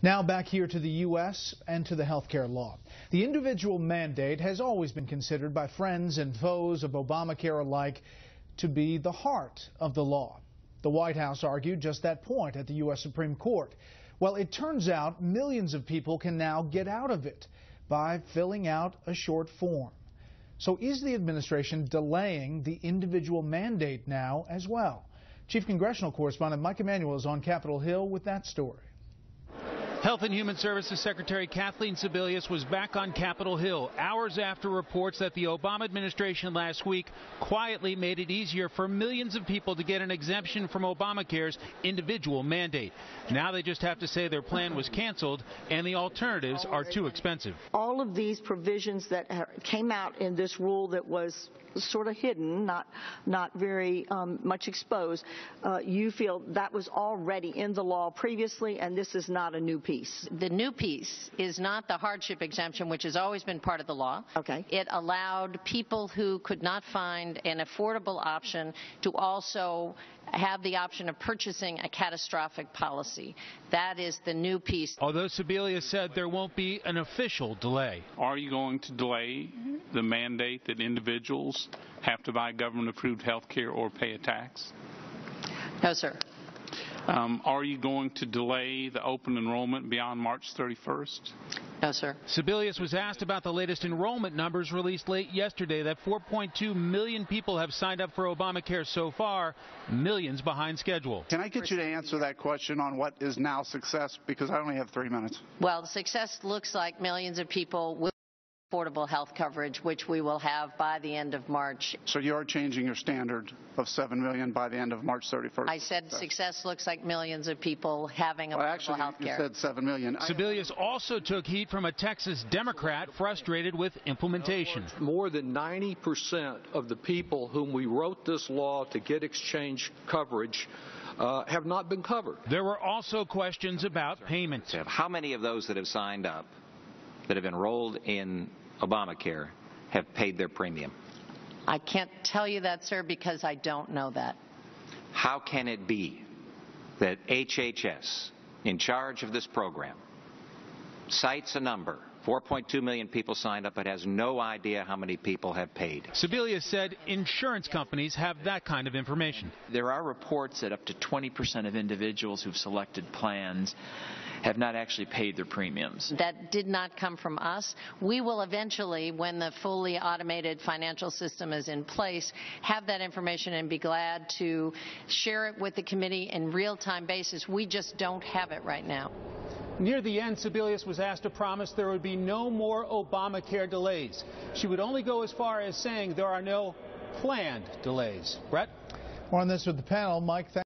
Now back here to the U.S. and to the health care law. The individual mandate has always been considered by friends and foes of Obamacare alike to be the heart of the law. The White House argued just that point at the U.S. Supreme Court. Well, it turns out millions of people can now get out of it by filling out a short form. So is the administration delaying the individual mandate now as well? Chief Congressional Correspondent Mike Emanuel is on Capitol Hill with that story. Health and Human Services Secretary Kathleen Sebelius was back on Capitol Hill hours after reports that the Obama administration last week quietly made it easier for millions of people to get an exemption from Obamacare's individual mandate. Now they just have to say their plan was canceled and the alternatives are too expensive. All of these provisions that came out in this rule that was sort of hidden, not very much exposed, you feel that was already in the law previously, and this is not a new piece. The new piece is not the hardship exemption, which has always been part of the law. Okay. It allowed people who could not find an affordable option to also have the option of purchasing a catastrophic policy. That is the new piece. Although Sebelius said there won't be an official delay. Are you going to delay the mandate that individuals have to buy government-approved health care or pay a tax? No, sir. Are you going to delay the open enrollment beyond March 31st? No, sir. Sebelius was asked about the latest enrollment numbers released late yesterday, that 4.2 million people have signed up for Obamacare so far, millions behind schedule. Can I get you to answer that question on what is now success? Because I only have 3 minutes. Well, success looks like millions of people will affordable health coverage, which we will have by the end of March. So you are changing your standard of 7 million by the end of March 31st? I said success looks like millions of people having affordable health care. You said 7 million. Sebelius also took heat from a Texas Democrat frustrated with implementation. More than 90% of the people whom we wrote this law to get exchange coverage have not been covered. There were also questions about payments. How many of those that have signed up, that have enrolled in Obamacare, have paid their premium? I can't tell you that, sir, because I don't know that. How can it be that HHS, in charge of this program, cites a number, 4.2 million people signed up, but has no idea how many people have paid? Sebelius said insurance companies have that kind of information. There are reports that up to 20% of individuals who've selected plans have not actually paid their premiums. That did not come from us. We will eventually, when the fully automated financial system is in place, have that information and be glad to share it with the committee in real-time basis. We just don't have it right now. Near the end, Sebelius was asked to promise there would be no more Obamacare delays. She would only go as far as saying there are no planned delays. Brett? More on this with the panel. Mike, thanks.